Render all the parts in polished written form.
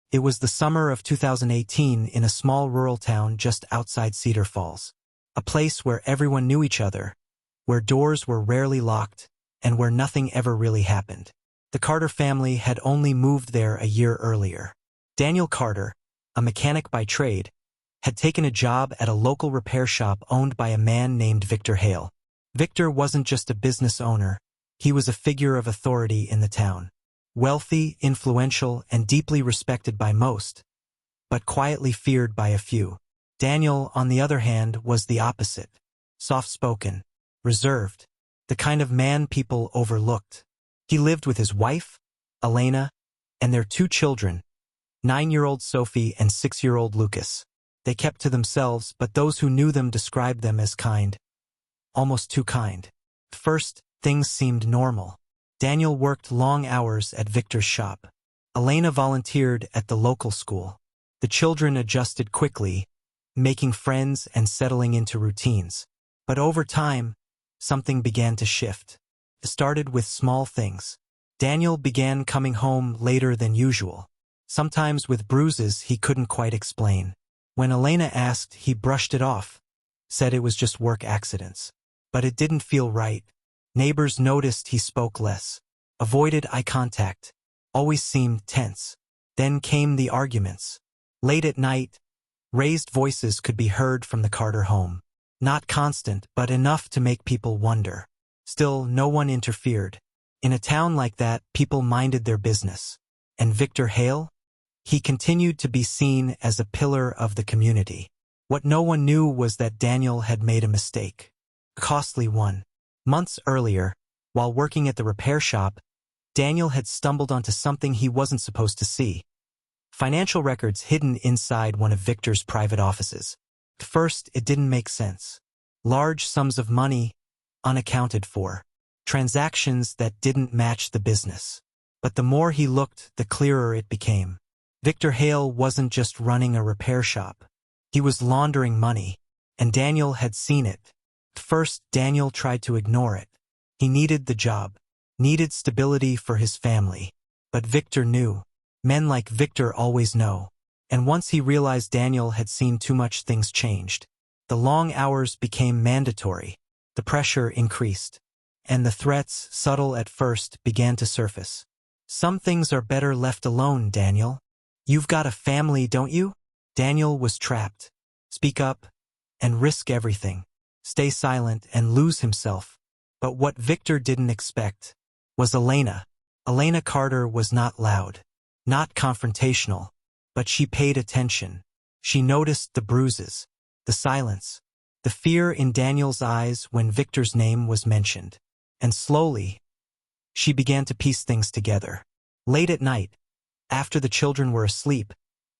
It was the summer of 2018 in a small rural town just outside Cedar Falls. A place where everyone knew each other, where doors were rarely locked, and where nothing ever really happened. The Carter family had only moved there a year earlier. Daniel Carter, a mechanic by trade, had taken a job at a local repair shop owned by a man named Victor Hale. Victor wasn't just a business owner, he was a figure of authority in the town. Wealthy, influential, and deeply respected by most, but quietly feared by a few. Daniel, on the other hand, was the opposite. Soft-spoken, reserved, the kind of man people overlooked. He lived with his wife, Elena, and their 2 children, 9-year-old Sophie and 6-year-old Lucas. They kept to themselves, but those who knew them described them as kind. Almost too kind. At first, things seemed normal. Daniel worked long hours at Victor's shop. Elena volunteered at the local school. The children adjusted quickly, making friends and settling into routines. But over time, something began to shift. It started with small things. Daniel began coming home later than usual, sometimes with bruises he couldn't quite explain. When Elena asked, he brushed it off, said it was just work accidents. But it didn't feel right. Neighbors noticed he spoke less, avoided eye contact, always seemed tense. Then came the arguments. Late at night, raised voices could be heard from the Carter home. Not constant, but enough to make people wonder. Still, no one interfered. In a town like that, people minded their business. And Victor Hale? He continued to be seen as a pillar of the community. What no one knew was that Daniel had made a mistake. A costly one. Months earlier, while working at the repair shop, Daniel had stumbled onto something he wasn't supposed to see. Financial records hidden inside one of Victor's private offices. At first, it didn't make sense. Large sums of money, unaccounted for. Transactions that didn't match the business. But the more he looked, the clearer it became. Victor Hale wasn't just running a repair shop. He was laundering money, and Daniel had seen it. At first, Daniel tried to ignore it. He needed the job, needed stability for his family. But Victor knew. Men like Victor always know. And once he realized Daniel had seen too much, things changed. The long hours became mandatory. The pressure increased. And the threats, subtle at first, began to surface. Some things are better left alone, Daniel. You've got a family, don't you? Daniel was trapped. Speak up and risk everything. Stay silent and lose himself. But what Victor didn't expect was Elena. Elena Carter was not loud, not confrontational, but she paid attention. She noticed the bruises, the silence, the fear in Daniel's eyes when Victor's name was mentioned. And slowly, she began to piece things together. Late at night, after the children were asleep,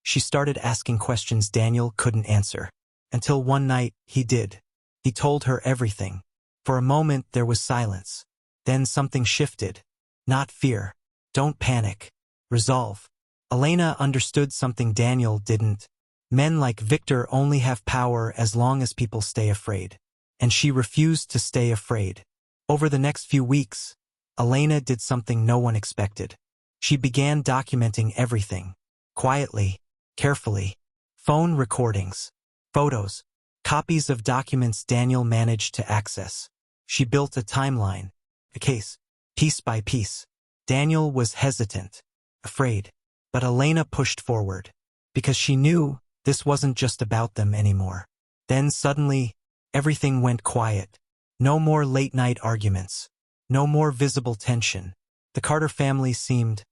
she started asking questions Daniel couldn't answer. Until one night, he did. He told her everything. For a moment, there was silence. Then something shifted. Not fear. Don't panic. Resolve. Elena understood something Daniel didn't. Men like Victor only have power as long as people stay afraid. And she refused to stay afraid. Over the next few weeks, Elena did something no one expected. She began documenting everything. Quietly, carefully. Phone recordings, photos, copies of documents Daniel managed to access. She built a timeline, a case, piece by piece. Daniel was hesitant, afraid, but Elena pushed forward, because she knew this wasn't just about them anymore. Then suddenly, everything went quiet. No more late-night arguments. No more visible tension. The Carter family seemed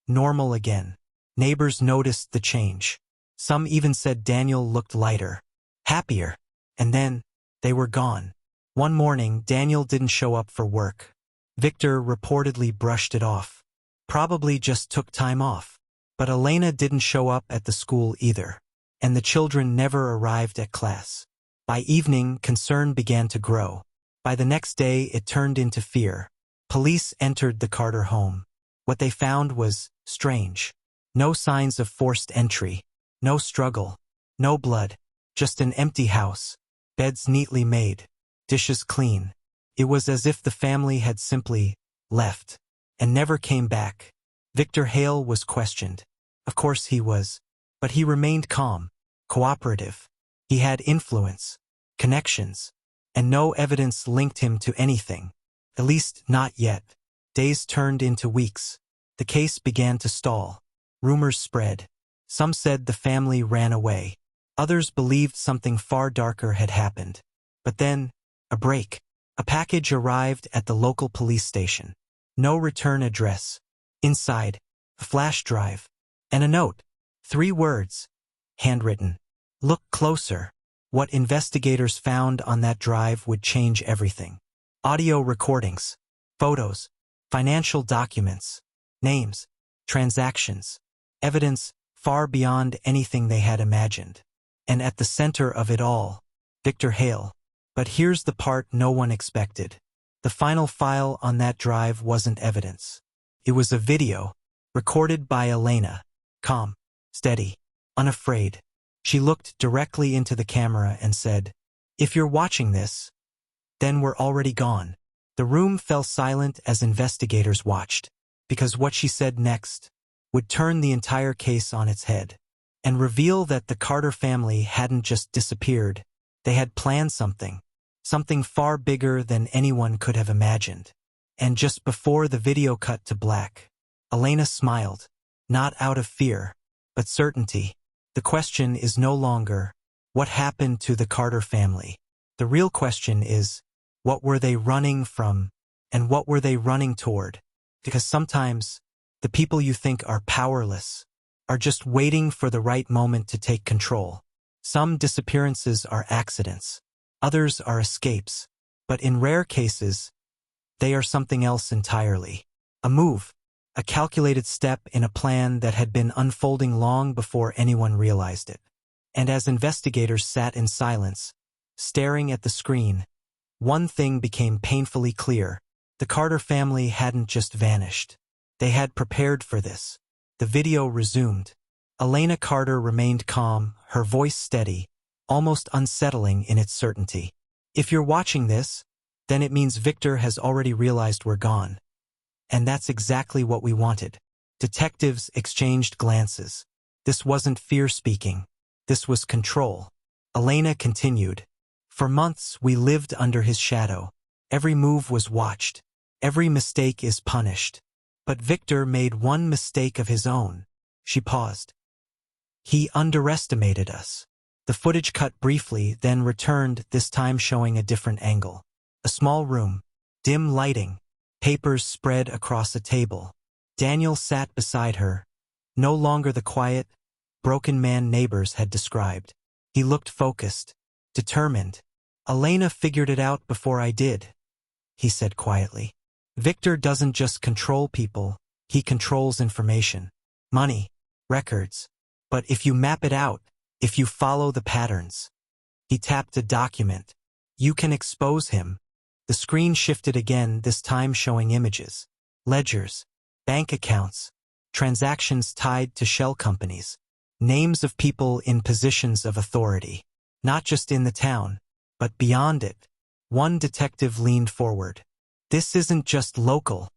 normal again. Neighbors noticed the change. Some even said Daniel looked lighter, happier. And then, they were gone. One morning, Daniel didn't show up for work. Victor reportedly brushed it off. Probably just took time off. But Elena didn't show up at the school either. And the children never arrived at class. By evening, concern began to grow. By the next day, it turned into fear. Police entered the Carter home. What they found was strange. No signs of forced entry. No struggle. No blood. Just an empty house. Beds neatly made. Dishes clean. It was as if the family had simply left and never came back. Victor Hale was questioned. Of course he was. But he remained calm, cooperative. He had influence, connections, and no evidence linked him to anything. At least not yet. Days turned into weeks. The case began to stall. Rumors spread. Some said the family ran away. Others believed something far darker had happened. But then, a break. A package arrived at the local police station. No return address. Inside, a flash drive. And a note. 3 words. Handwritten. Look closer. What investigators found on that drive would change everything. Audio recordings. Photos. Financial documents. Names. Transactions. Evidence far beyond anything they had imagined. And at the center of it all, Victor Hale. But here's the part no one expected. The final file on that drive wasn't evidence. It was a video, recorded by Elena. Calm, steady, unafraid. She looked directly into the camera and said, "If you're watching this, then we're already gone." The room fell silent as investigators watched, because what she said next would turn the entire case on its head and reveal that the Carter family hadn't just disappeared. They had planned something far bigger than anyone could have imagined. And just before the video cut to black, Elena smiled, not out of fear, but certainty. The question is no longer, what happened to the Carter family? The real question is, what were they running from, and what were they running toward? Because sometimes, the people you think are powerless are just waiting for the right moment to take control. Some disappearances are accidents. Others are escapes. But in rare cases, they are something else entirely. A move. A calculated step in a plan that had been unfolding long before anyone realized it. And as investigators sat in silence, staring at the screen, one thing became painfully clear. The Carter family hadn't just vanished. They had prepared for this. The video resumed. Elena Carter remained calm, her voice steady, almost unsettling in its certainty. "If you're watching this, then it means Victor has already realized we're gone." And that's exactly what we wanted. Detectives exchanged glances. This wasn't fear speaking. This was control. Elena continued. "For months we lived under his shadow. Every move was watched. Every mistake is punished. But Victor made one mistake of his own." She paused. "He underestimated us." The footage cut briefly, then returned, this time showing a different angle. A small room. Dim lighting. Papers spread across a table. Daniel sat beside her. No longer the quiet, broken man neighbors had described. He looked focused, determined. "Elena figured it out before I did," he said quietly. "Victor doesn't just control people, he controls information. Money, records. But if you map it out, if you follow the patterns." He tapped a document. "You can expose him." The screen shifted again, this time showing images. Ledgers, bank accounts, transactions tied to shell companies, names of people in positions of authority. Not just in the town, but beyond it. One detective leaned forward. "This isn't just local."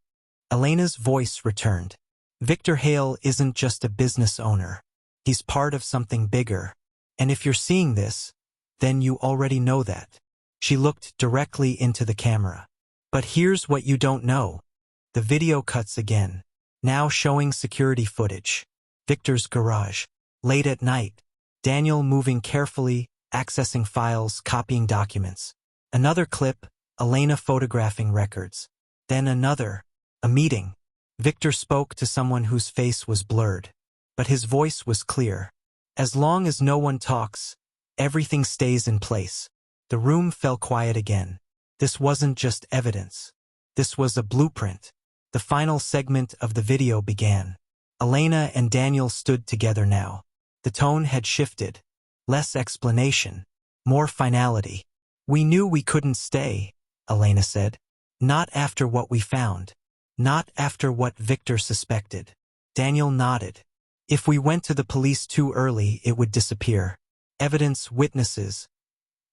Elena's voice returned. "Victor Hale isn't just a business owner. He's part of something bigger. And if you're seeing this, then you already know that." She looked directly into the camera. "But here's what you don't know." The video cuts again, now showing security footage. Victor's garage. Late at night. Daniel moving carefully, accessing files, copying documents. Another clip, Elena photographing records. Then another, a meeting. Victor spoke to someone whose face was blurred. But his voice was clear. "As long as no one talks, everything stays in place." The room fell quiet again. This wasn't just evidence. This was a blueprint. The final segment of the video began. Elena and Daniel stood together now. The tone had shifted. Less explanation. More finality. "We knew we couldn't stay," Elena said. "Not after what we found. Not after what Victor suspected." Daniel nodded. "If we went to the police too early, it would disappear. Evidence, witnesses,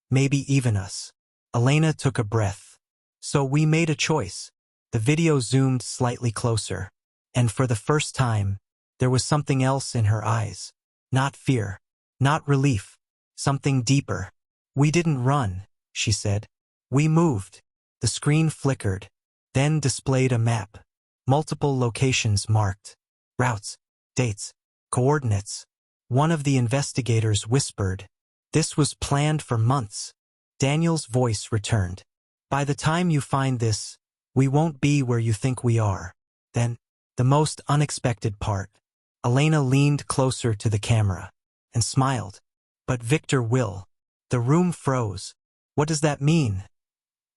maybe even us." Elena took a breath. "So we made a choice." The video zoomed slightly closer. And for the first time, There was something else in her eyes. Not fear. Not relief. Something deeper. "We didn't run," she said. "We moved." The screen flickered, then displayed a map. Multiple locations marked. Routes, dates, coordinates. One of the investigators whispered, "This was planned for months." Daniel's voice returned. "By the time you find this, we won't be where you think we are." Then, the most unexpected part. Elena leaned closer to the camera and smiled. "But Victor will." The room froze. "What does that mean?"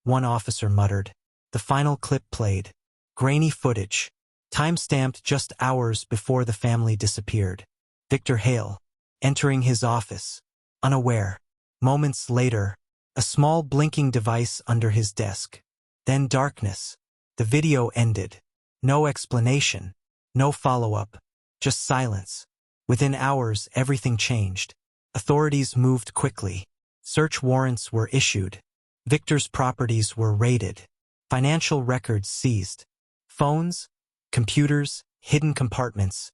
One officer muttered. The final clip played. Grainy footage. Time-stamped just hours before the family disappeared. Victor Hale, entering his office, unaware. Moments later, a small blinking device under his desk. Then darkness. The video ended. No explanation. No follow-up. Just silence. Within hours, everything changed. Authorities moved quickly. Search warrants were issued. Victor's properties were raided. Financial records seized. Phones, computers, hidden compartments,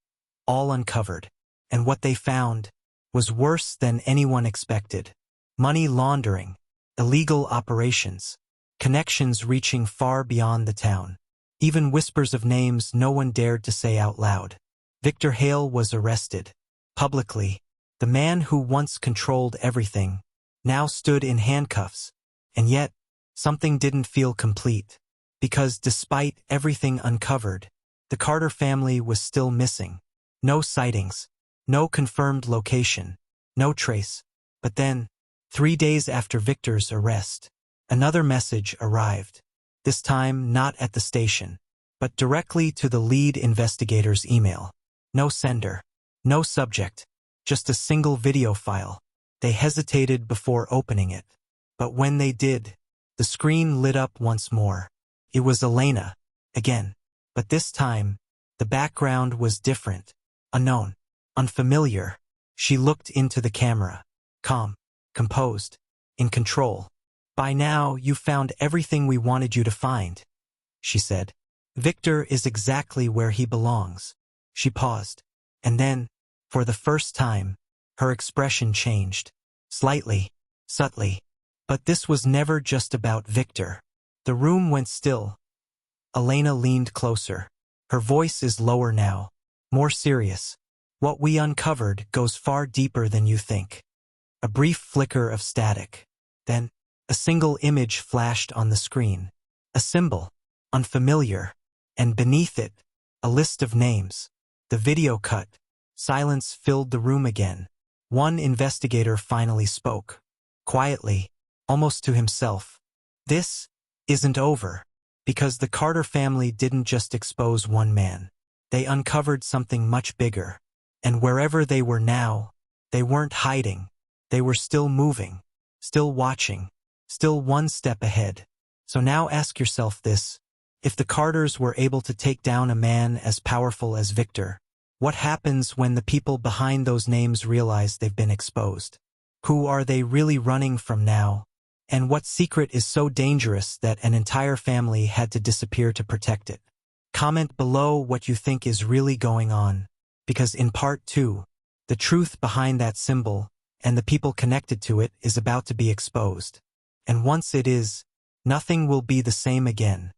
all uncovered. And what they found was worse than anyone expected. Money laundering, illegal operations, connections reaching far beyond the town. Even whispers of names no one dared to say out loud. Victor Hale was arrested. Publicly, the man who once controlled everything now stood in handcuffs. And yet, something didn't feel complete. Because despite everything uncovered, the Carter family was still missing. No sightings, no confirmed location, no trace. But then, 3 days after Victor's arrest, another message arrived. This time not at the station, but directly to the lead investigator's email. No sender, no subject, just a single video file. They hesitated before opening it. But when they did, the screen lit up once more. It was Elena, again. But this time, the background was different. Unknown, unfamiliar. She looked into the camera. Calm, composed, in control. "By now, you've found everything we wanted you to find," she said. "Victor is exactly where he belongs." She paused. And then, for the first time, her expression changed. Slightly, subtly. But this was never just about Victor. The room went still. Elena leaned closer. Her voice is lower now, more serious. "What we uncovered goes far deeper than you think." A brief flicker of static. Then, a single image flashed on the screen. A symbol, unfamiliar. And beneath it, a list of names. The video cut. Silence filled the room again. One investigator finally spoke. Quietly, almost to himself. "This isn't over." Because the Carter family didn't just expose one man. They uncovered something much bigger. And wherever they were now, they weren't hiding. They were still moving, still watching, still one step ahead. So now ask yourself this. If the Carters were able to take down a man as powerful as Victor, what happens when the people behind those names realize they've been exposed? Who are they really running from now? And what secret is so dangerous that an entire family had to disappear to protect it? Comment below what you think is really going on, because in part 2, the truth behind that symbol and the people connected to it is about to be exposed. And once it is, nothing will be the same again.